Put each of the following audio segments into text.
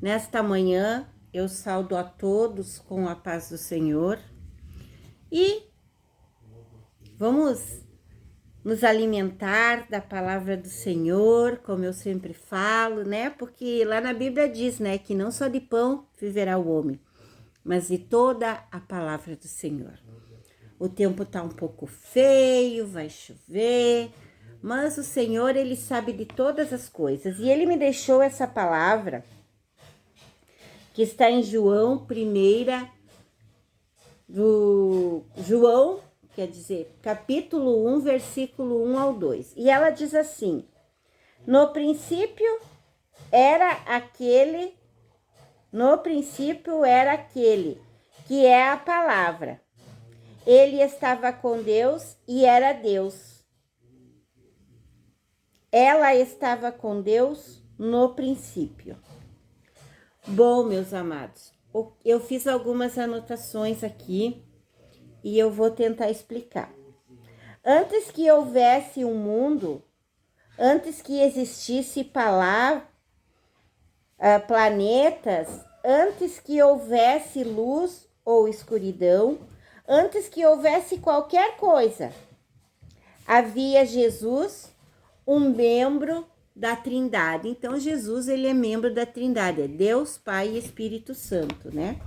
Nesta manhã, eu saudo a todos com a paz do Senhor e vamos nos alimentar da palavra do Senhor, como eu sempre falo, né? Porque lá na Bíblia diz, né, que não só de pão viverá o homem, mas de toda a palavra do Senhor. O tempo tá um pouco feio, vai chover, mas o Senhor, Ele sabe de todas as coisas. E Ele me deixou essa palavra, que está em João, quer dizer, capítulo 1, versículo 1 ao 2. E ela diz assim: no princípio era aquele que é a palavra. Ele estava com Deus e era Deus. Ela estava com Deus no princípio. Bom, meus amados, eu fiz algumas anotações aqui e eu vou tentar explicar. Antes que houvesse um mundo, antes que existisse planetas, antes que houvesse luz ou escuridão, antes que houvesse qualquer coisa, havia Jesus, um membro da Trindade. Então, Jesus, ele é membro da Trindade, é Deus, Pai e Espírito Santo, né?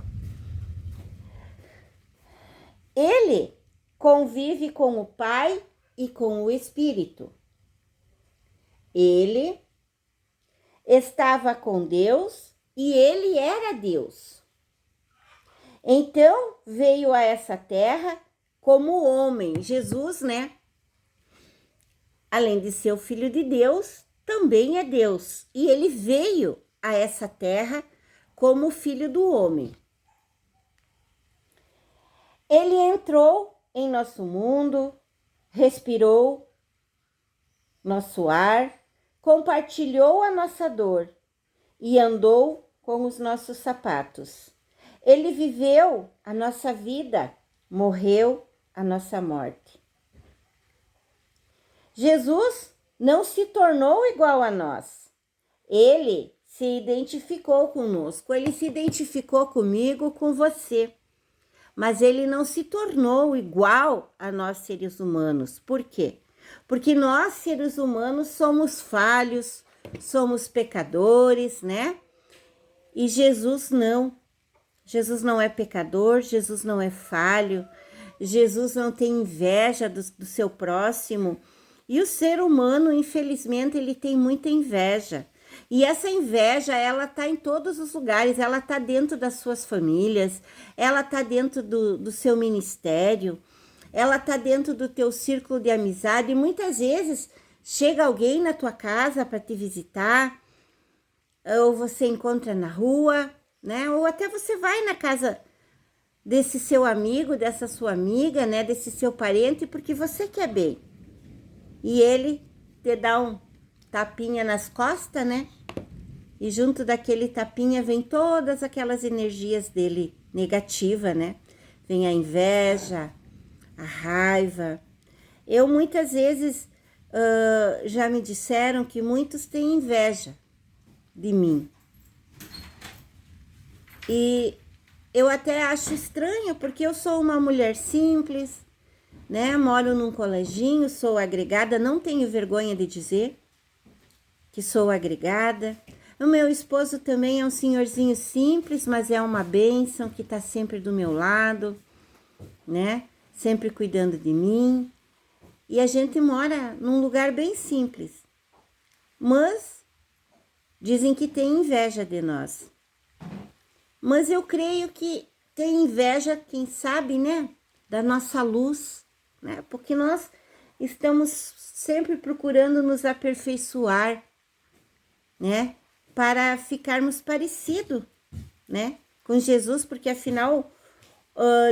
Ele convive com o Pai e com o Espírito. Ele estava com Deus e ele era Deus. Então, veio a essa terra como homem. Jesus, né? Além de ser o Filho de Deus, também é Deus. E ele veio a essa terra como filho do homem. Ele entrou em nosso mundo, respirou nosso ar, compartilhou a nossa dor e andou com os nossos sapatos. Ele viveu a nossa vida, morreu a nossa morte. Jesus não se tornou igual a nós. Ele se identificou conosco, ele se identificou comigo, com você. Mas ele não se tornou igual a nós seres humanos. Por quê? Porque nós, seres humanos, somos falhos, somos pecadores, né? E Jesus não. Jesus não é pecador, Jesus não é falho, Jesus não tem inveja do seu próximo. E o ser humano, infelizmente, ele tem muita inveja. E essa inveja, ela tá em todos os lugares, ela tá dentro das suas famílias, ela tá dentro do seu ministério, ela tá dentro do teu círculo de amizade. E muitas vezes chega alguém na tua casa para te visitar, ou você encontra na rua, né? Ou até você vai na casa desse seu amigo, dessa sua amiga, né? Desse seu parente, porque você quer bem. E ele te dá um tapinha nas costas, né? E junto daquele tapinha vem todas aquelas energias dele negativa, né? Vem a inveja, a raiva. Eu muitas vezes já me disseram que muitos têm inveja de mim. E eu até acho estranho, porque eu sou uma mulher simples, né? Moro num coleginho, sou agregada, não tenho vergonha de dizer que sou agregada. O meu esposo também é um senhorzinho simples, mas é uma bênção, que tá sempre do meu lado, né? Sempre cuidando de mim. E a gente mora num lugar bem simples. Mas dizem que tem inveja de nós. Mas eu creio que tem inveja, quem sabe, né? Da nossa luz, né? Porque nós estamos sempre procurando nos aperfeiçoar, né? Para ficarmos parecidos, né? Com Jesus, porque afinal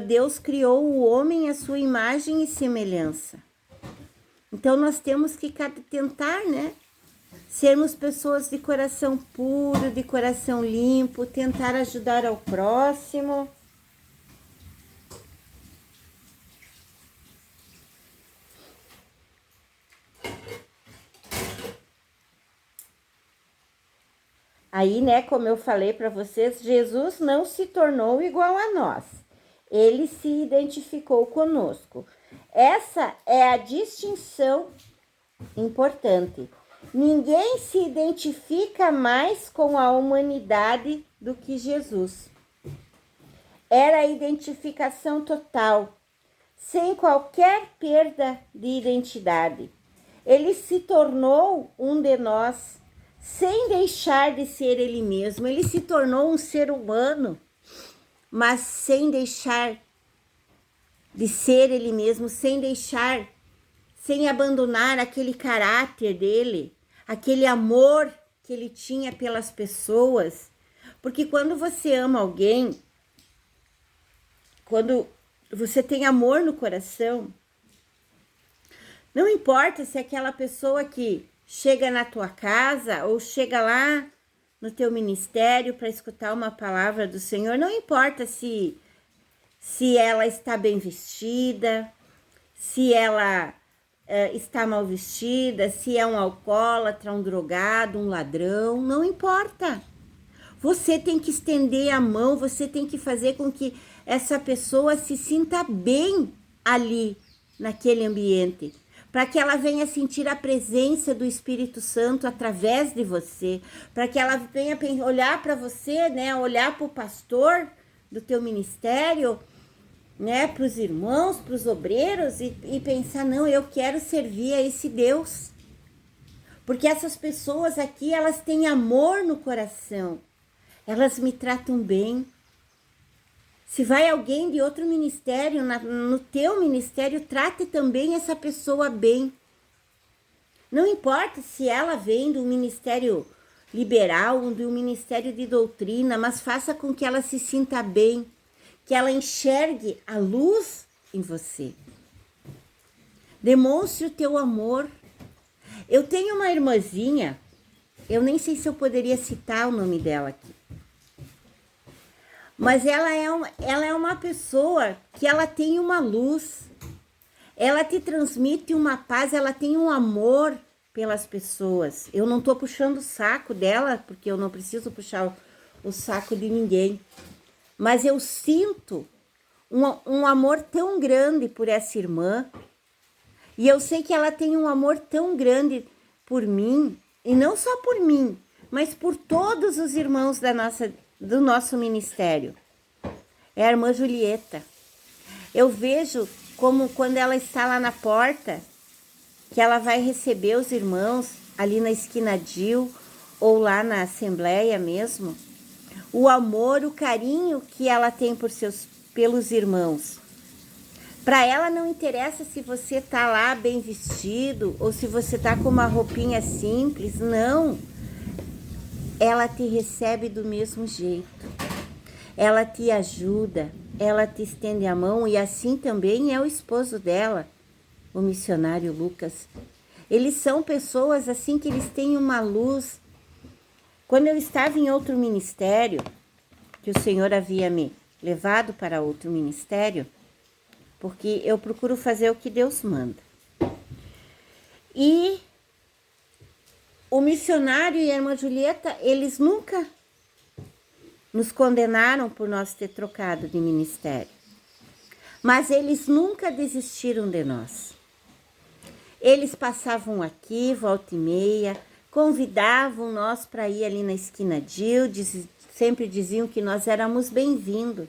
Deus criou o homem à sua imagem e semelhança. Então nós temos que tentar, né? Sermos pessoas de coração puro, de coração limpo, tentar ajudar ao próximo. Aí, né, como eu falei para vocês, Jesus não se tornou igual a nós. Ele se identificou conosco. Essa é a distinção importante. Ninguém se identifica mais com a humanidade do que Jesus. Era a identificação total, sem qualquer perda de identidade. Ele se tornou um de nós, sem deixar de ser ele mesmo. Ele se tornou um ser humano, mas sem deixar de ser ele mesmo, sem abandonar aquele caráter dele, aquele amor que ele tinha pelas pessoas. Porque quando você ama alguém, quando você tem amor no coração, não importa se aquela pessoa que chega na tua casa ou chega lá no teu ministério para escutar uma palavra do Senhor, não importa se ela está bem vestida, se ela está mal vestida, se é um alcoólatra, um drogado, um ladrão, não importa. Você tem que estender a mão, você tem que fazer com que essa pessoa se sinta bem ali, naquele ambiente, para que ela venha sentir a presença do Espírito Santo através de você, para que ela venha olhar para você, né, olhar para o pastor do teu ministério, né, para os irmãos, para os obreiros e pensar, não, eu quero servir a esse Deus. Porque essas pessoas aqui, elas têm amor no coração. Elas me tratam bem. Se vai alguém de outro ministério, no teu ministério, trate também essa pessoa bem. Não importa se ela vem do ministério liberal ou do ministério de doutrina, mas faça com que ela se sinta bem, que ela enxergue a luz em você. Demonstre o teu amor. Eu tenho uma irmãzinha, eu nem sei se eu poderia citar o nome dela aqui, mas ela é uma pessoa que ela tem uma luz, ela te transmite uma paz, ela tem um amor pelas pessoas. Eu não estou puxando o saco dela, porque eu não preciso puxar o saco de ninguém, mas eu sinto um amor tão grande por essa irmã, e eu sei que ela tem um amor tão grande por mim, e não só por mim, mas por todos os irmãos do nosso ministério. É a irmã Julieta. Eu vejo como quando ela está lá na porta, que ela vai receber os irmãos ali na esquina Dil, ou lá na Assembleia mesmo, o amor, o carinho que ela tem pelos irmãos. Para ela não interessa se você tá lá bem vestido ou se você tá com uma roupinha simples, não. Ela te recebe do mesmo jeito. Ela te ajuda, ela te estende a mão, e assim também é o esposo dela, o missionário Lucas. Eles são pessoas assim que eles têm uma luz. Quando eu estava em outro ministério, que o Senhor havia me levado para outro ministério, porque eu procuro fazer o que Deus manda. E o missionário e a irmã Julieta, eles nunca nos condenaram por nós ter trocado de ministério. Mas eles nunca desistiram de nós. Eles passavam aqui, volta e meia, convidavam nós para ir ali na esquina Dil, sempre diziam que nós éramos bem-vindos.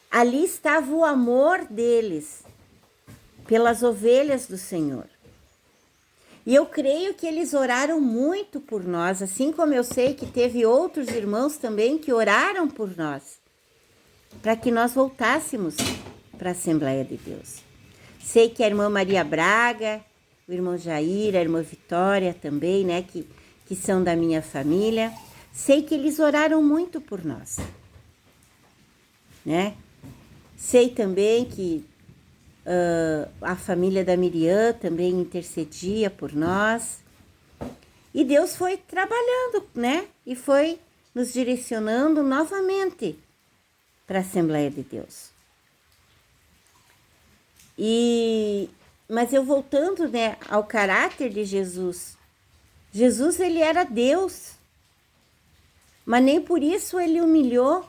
Ali estava o amor deles pelas ovelhas do Senhor. E eu creio que eles oraram muito por nós, assim como eu sei que teve outros irmãos também que oraram por nós, para que nós voltássemos para a Assembleia de Deus. Sei que a irmã Maria Braga, o irmão Jair, a irmã Vitória também, né, que são da minha família, sei que eles oraram muito por nós, né? Sei também que a família da Miriam também intercedia por nós. E Deus foi trabalhando, né? E foi nos direcionando novamente para a Assembleia de Deus. Mas eu voltando, né, ao caráter de Jesus, Jesus, ele era Deus, mas nem por isso ele humilhou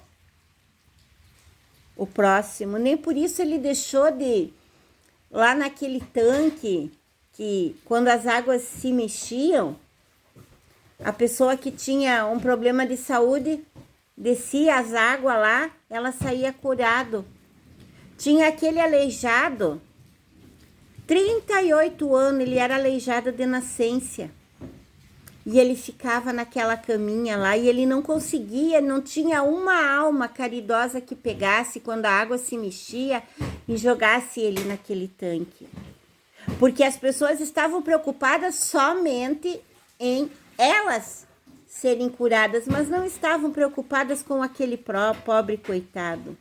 o próximo, nem por isso ele deixou de, lá naquele tanque, que quando as águas se mexiam, a pessoa que tinha um problema de saúde, descia as águas lá, ela saía curado. Tinha aquele aleijado, 38 anos, ele era aleijado de nascença. E ele ficava naquela caminha lá e ele não conseguia, não tinha uma alma caridosa que pegasse quando a água se mexia e jogasse ele naquele tanque. Porque as pessoas estavam preocupadas somente em elas serem curadas, mas não estavam preocupadas com aquele pobre coitado.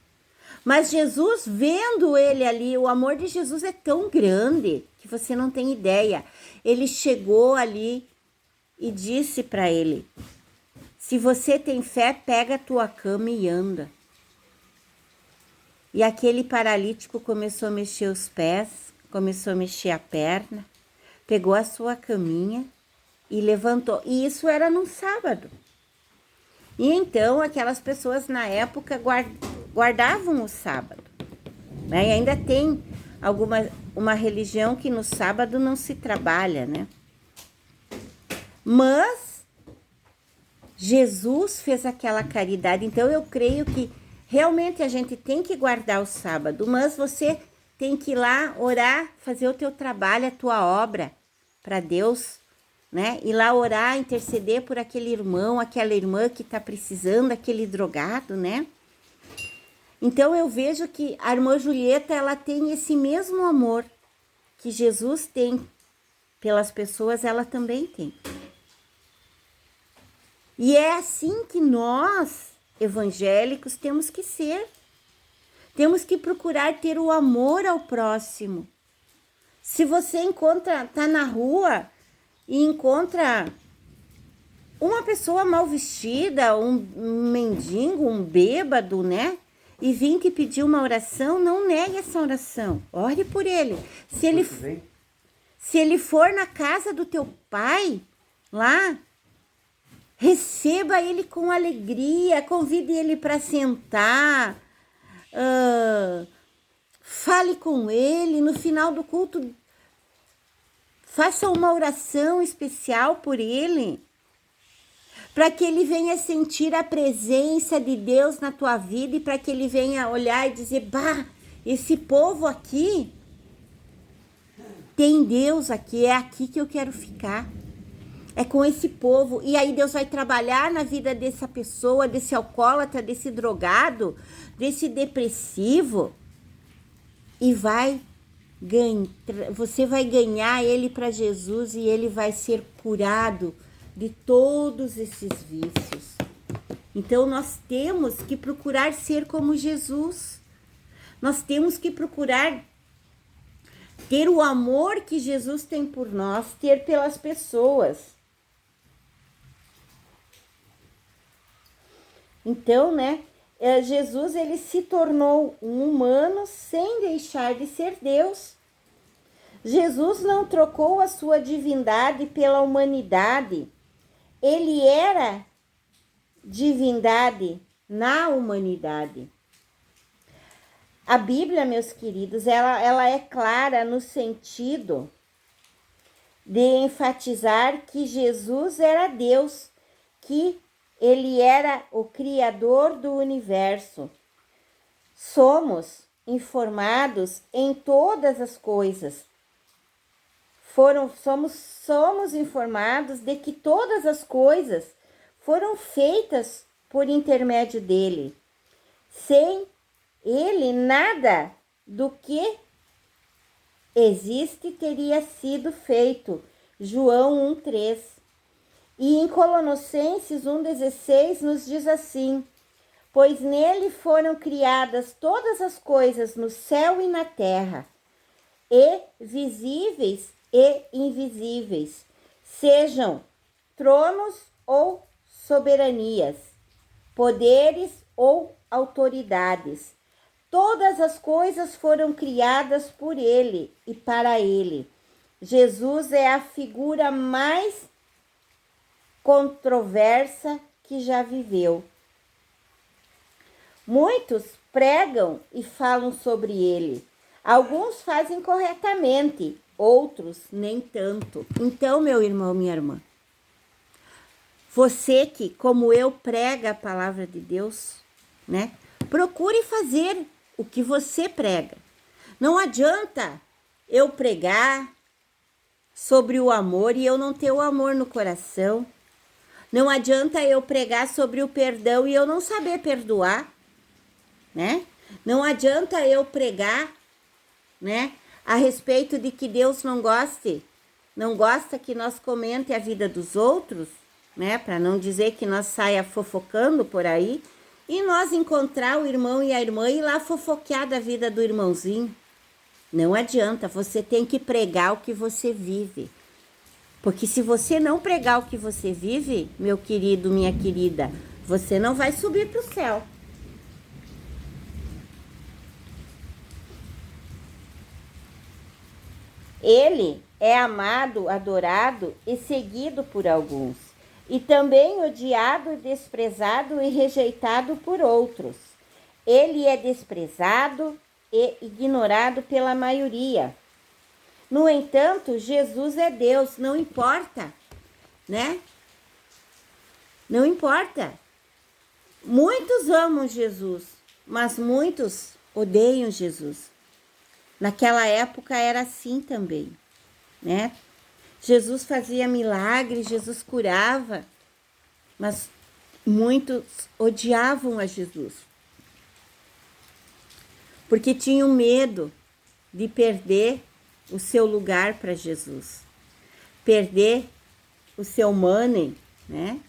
Mas Jesus, vendo ele ali, o amor de Jesus é tão grande que você não tem ideia. Ele chegou ali e disse para ele: se você tem fé, pega a tua cama e anda. E aquele paralítico começou a mexer os pés, começou a mexer a perna, pegou a sua caminha e levantou. E isso era num sábado. E então aquelas pessoas na época guardavam o sábado. Né? E ainda tem uma religião que no sábado não se trabalha, né? Mas Jesus fez aquela caridade. Então eu creio que realmente a gente tem que guardar o sábado, mas você tem que ir lá orar, fazer o teu trabalho, a tua obra para Deus, né? Ir lá orar, interceder por aquele irmão, aquela irmã que está precisando, aquele drogado, né? Então eu vejo que a irmã Julieta, ela tem esse mesmo amor que Jesus tem pelas pessoas, ela também tem. E é assim que nós, evangélicos, temos que ser. Temos que procurar ter o amor ao próximo. Se você tá na rua e encontra uma pessoa mal vestida, um mendigo, um bêbado, né? E vim te pedir uma oração, não negue essa oração. Ore por ele. Se ele for na casa do teu pai, lá, receba ele com alegria, convide ele para sentar, fale com ele. No final do culto, faça uma oração especial por ele, para que ele venha sentir a presença de Deus na tua vida e para que ele venha olhar e dizer: bah, esse povo aqui tem Deus aqui, é aqui que eu quero ficar. É com esse povo. E aí Deus vai trabalhar na vida dessa pessoa, desse alcoólatra, desse drogado, desse depressivo. E você vai ganhar ele para Jesus e ele vai ser curado de todos esses vícios. Então nós temos que procurar ser como Jesus. Nós temos que procurar ter o amor que Jesus tem por nós, ter pelas pessoas. Então, né, Jesus, ele se tornou um humano sem deixar de ser Deus. Jesus não trocou a sua divindade pela humanidade. Ele era divindade na humanidade. A Bíblia, meus queridos, ela é clara no sentido de enfatizar que Jesus era Deus, que ele era o Criador do universo. Somos informados em todas as coisas. Somos informados de que todas as coisas foram feitas por intermédio dele. Sem ele, nada do que existe teria sido feito. João 1,3. E em Colossenses 1,16 nos diz assim: pois nele foram criadas todas as coisas no céu e na terra, e visíveis e invisíveis, sejam tronos ou soberanias, poderes ou autoridades. Todas as coisas foram criadas por ele e para ele. Jesus é a figura mais controversa que já viveu. Muitos pregam e falam sobre ele. Alguns fazem corretamente, outros nem tanto. Então, meu irmão, minha irmã, você que, como eu, prega a palavra de Deus, né? Procure fazer o que você prega. Não adianta eu pregar sobre o amor e eu não ter o amor no coração. Não adianta eu pregar sobre o perdão e eu não saber perdoar, né? Não adianta eu pregar, né, a respeito de que Deus não gosta que nós comente a vida dos outros, né, para não dizer que nós saia fofocando por aí, e nós encontrar o irmão e a irmã e ir lá fofoquear da vida do irmãozinho. Não adianta, você tem que pregar o que você vive. Porque se você não pregar o que você vive, meu querido, minha querida, você não vai subir para o céu. Ele é amado, adorado e seguido por alguns, e também odiado, desprezado e rejeitado por outros. Ele é desprezado e ignorado pela maioria. No entanto, Jesus é Deus, não importa, né? Não importa. Muitos amam Jesus, mas muitos odeiam Jesus. Naquela época era assim também, né? Jesus fazia milagres, Jesus curava, mas muitos odiavam a Jesus. Porque tinham medo de perder o seu lugar para Jesus, perder o seu money, né?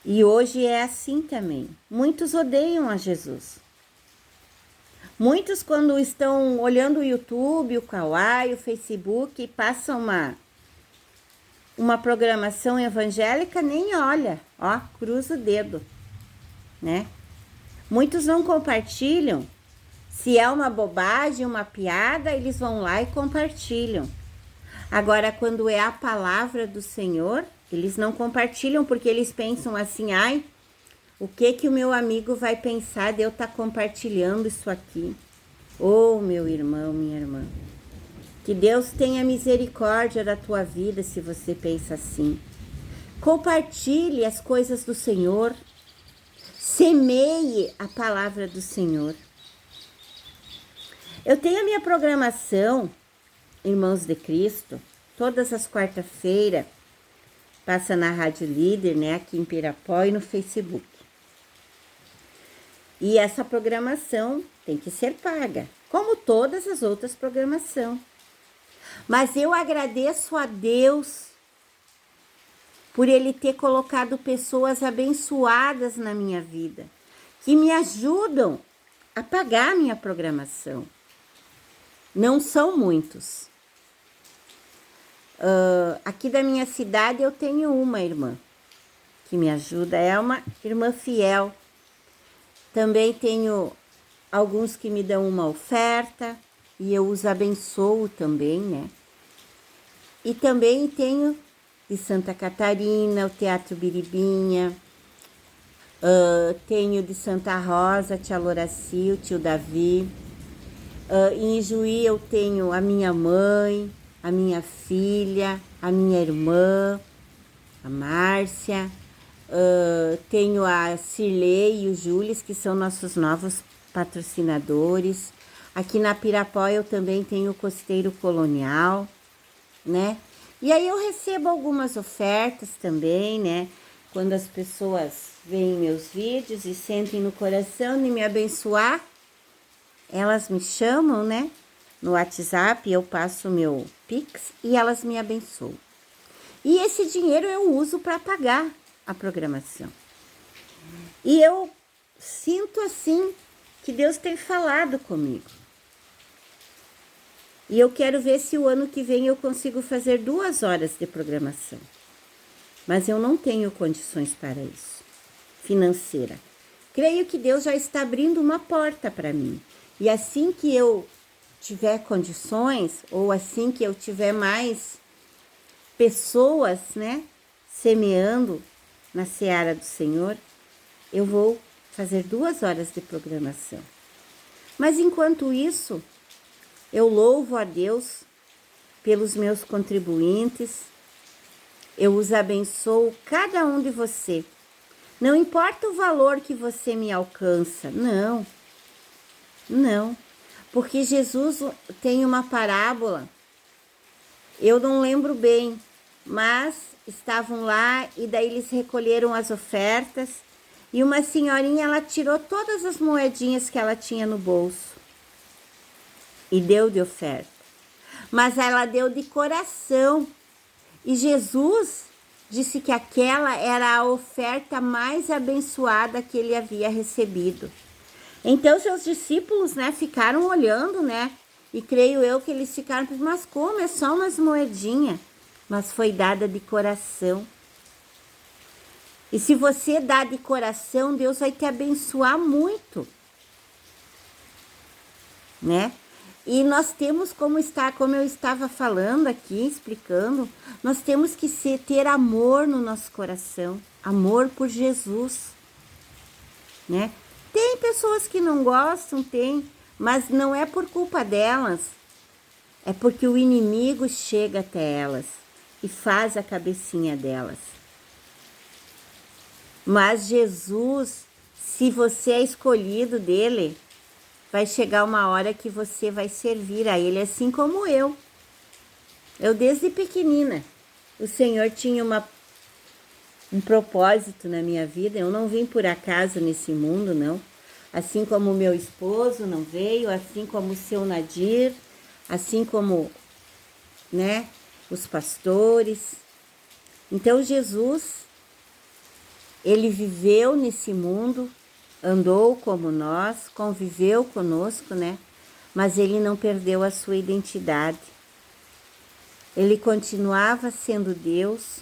E hoje é assim também. Muitos odeiam a Jesus. Muitos, quando estão olhando o YouTube, o Kawaii, o Facebook, e passam uma programação evangélica, nem olha, ó, cruza o dedo, né? Muitos não compartilham. Se é uma bobagem, uma piada, eles vão lá e compartilham. Agora, quando é a palavra do Senhor, eles não compartilham porque eles pensam assim, ai, o que o meu amigo vai pensar de eu estar compartilhando isso aqui? Oh, meu irmão, minha irmã, que Deus tenha misericórdia da tua vida se você pensa assim. Compartilhe as coisas do Senhor, semeie a palavra do Senhor. Eu tenho a minha programação, Irmãos de Cristo, todas as quarta-feiras, passa na Rádio Líder, né, aqui em Pirapó e no Facebook. E essa programação tem que ser paga, como todas as outras programações. Mas eu agradeço a Deus por Ele ter colocado pessoas abençoadas na minha vida, que me ajudam a pagar a minha programação. Não são muitos. Aqui da minha cidade eu tenho uma irmã que me ajuda, é uma irmã fiel. Também tenho alguns que me dão uma oferta e eu os abençoo também, né? E também tenho de Santa Catarina, o Teatro Biribinha, tenho de Santa Rosa, tia Loraci, o tio Davi. Em Ijuí eu tenho a minha mãe, a minha filha, a minha irmã, a Márcia, tenho a Cirlei e o Július, que são nossos novos patrocinadores. Aqui na Pirapó eu também tenho o Costeiro Colonial, né? E aí eu recebo algumas ofertas também, né? Quando as pessoas veem meus vídeos e sentem no coração de me abençoar, elas me chamam, né? No WhatsApp, eu passo o meu Pix e elas me abençoam. E esse dinheiro eu uso para pagar a programação. E eu sinto assim que Deus tem falado comigo. E eu quero ver se o ano que vem eu consigo fazer 2 horas de programação. Mas eu não tenho condições para isso, financeira. Creio que Deus já está abrindo uma porta para mim. E assim que eu tiver condições, ou assim que eu tiver mais pessoas, né, semeando na seara do Senhor, eu vou fazer 2 horas de programação. Mas enquanto isso, eu louvo a Deus pelos meus contribuintes, eu os abençoo cada um de você. Não importa o valor que você me alcança, não, porque Jesus tem uma parábola, eu não lembro bem, mas estavam lá e daí eles recolheram as ofertas e uma senhorinha, ela tirou todas as moedinhas que ela tinha no bolso e deu de oferta, mas ela deu de coração e Jesus disse que aquela era a oferta mais abençoada que ele havia recebido. Então seus discípulos, né, ficaram olhando, né, e creio eu que eles ficaram, mas como? É só umas moedinhas, mas foi dada de coração. E se você dá de coração, Deus vai te abençoar muito, né? E nós temos como eu estava falando aqui, explicando, nós temos que ter amor no nosso coração, amor por Jesus, né? Tem pessoas que não gostam, mas não é por culpa delas, é porque o inimigo chega até elas e faz a cabecinha delas. Mas Jesus, se você é escolhido dele, vai chegar uma hora que você vai servir a ele, assim como eu. Eu desde pequenina, o Senhor tinha um propósito na minha vida, eu não vim por acaso nesse mundo, não. Assim como o meu esposo não veio, assim como o seu Nadir, assim como, né, os pastores. Então Jesus, ele viveu nesse mundo, andou como nós, conviveu conosco, né? Mas ele não perdeu a sua identidade. Ele continuava sendo Deus,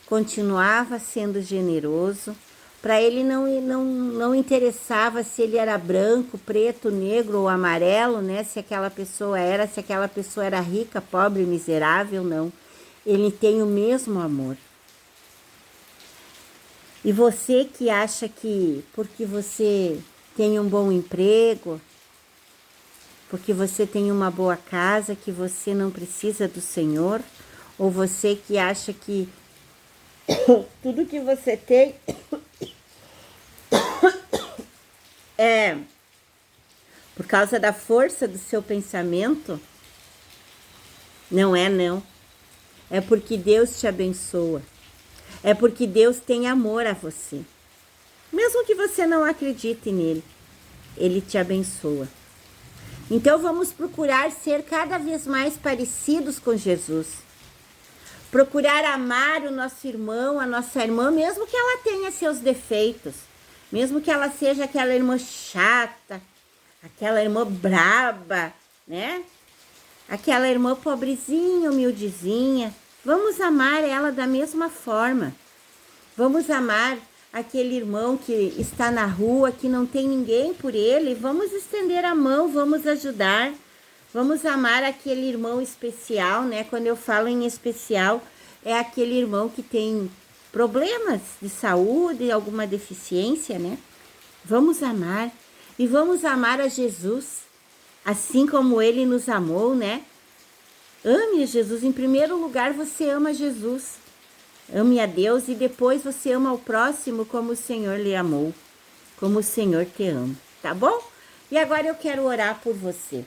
continuava sendo generoso. Para ele não interessava se ele era branco, preto, negro ou amarelo, né? Se aquela pessoa era rica, pobre, miserável, não. Ele tem o mesmo amor. E você que acha que porque você tem um bom emprego, porque você tem uma boa casa, que você não precisa do Senhor, ou você que acha que tudo que você tem é por causa da força do seu pensamento, não é não. É porque Deus te abençoa. É porque Deus tem amor a você. Mesmo que você não acredite nele, ele te abençoa. Então vamos procurar ser cada vez mais parecidos com Jesus. Procurar amar o nosso irmão, a nossa irmã, mesmo que ela tenha seus defeitos. Mesmo que ela seja aquela irmã chata, aquela irmã braba, né? Aquela irmã pobrezinha, humildezinha. Vamos amar ela da mesma forma. Vamos amar aquele irmão que está na rua, que não tem ninguém por ele. Vamos estender a mão, vamos ajudar. Vamos amar aquele irmão especial, né? Quando eu falo em especial, é aquele irmão que tem problemas de saúde, alguma deficiência, né? Vamos amar. E vamos amar a Jesus, assim como ele nos amou, né? Ame Jesus. Em primeiro lugar, você ama Jesus. Ame a Deus e depois você ama o próximo como o Senhor lhe amou, como o Senhor te ama, tá bom? E agora eu quero orar por você.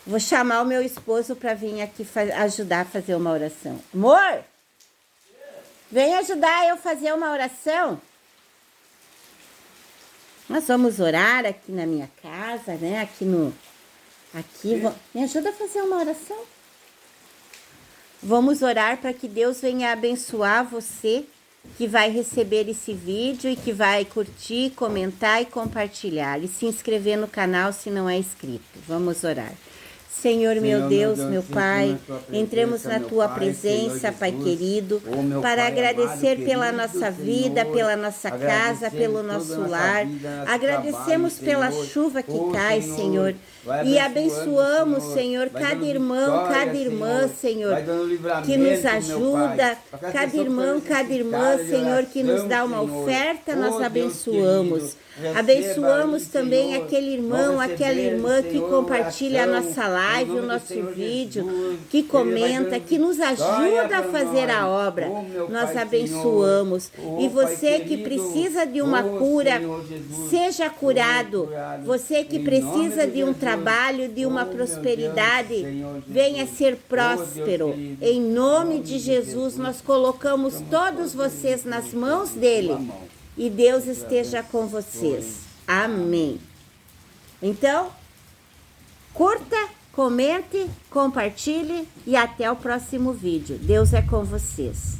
Vou chamar o meu esposo para vir aqui ajudar a fazer uma oração. Amor, vem ajudar eu a fazer uma oração. Nós vamos orar aqui na minha casa, né? Me ajuda a fazer uma oração. Vamos orar para que Deus venha abençoar você que vai receber esse vídeo e que vai curtir, comentar e compartilhar. E se inscrever no canal se não é inscrito. Vamos orar. Senhor meu Deus, meu Pai, entremos na Tua presença, Pai querido, para agradecer pela nossa vida, pela nossa casa, pelo nosso lar. Agradecemos pela chuva que cai, Senhor, e abençoamos, Senhor, cada irmão, cada irmã, Senhor, que nos ajuda, cada irmão, cada irmã, Senhor, que nos dá uma oferta, nós abençoamos. Abençoamos também aquele irmão, aquela irmã que compartilha a nossa live, o nosso vídeo, que comenta, que nos ajuda a fazer a obra. Nós abençoamos. E você que precisa de uma cura, seja curado. Você que precisa de um trabalho, de uma prosperidade, venha ser próspero. Em nome de Jesus, nós colocamos todos vocês nas mãos dele. E Deus esteja com vocês. Amém. Então, curta, comente, compartilhe e até o próximo vídeo. Deus é com vocês.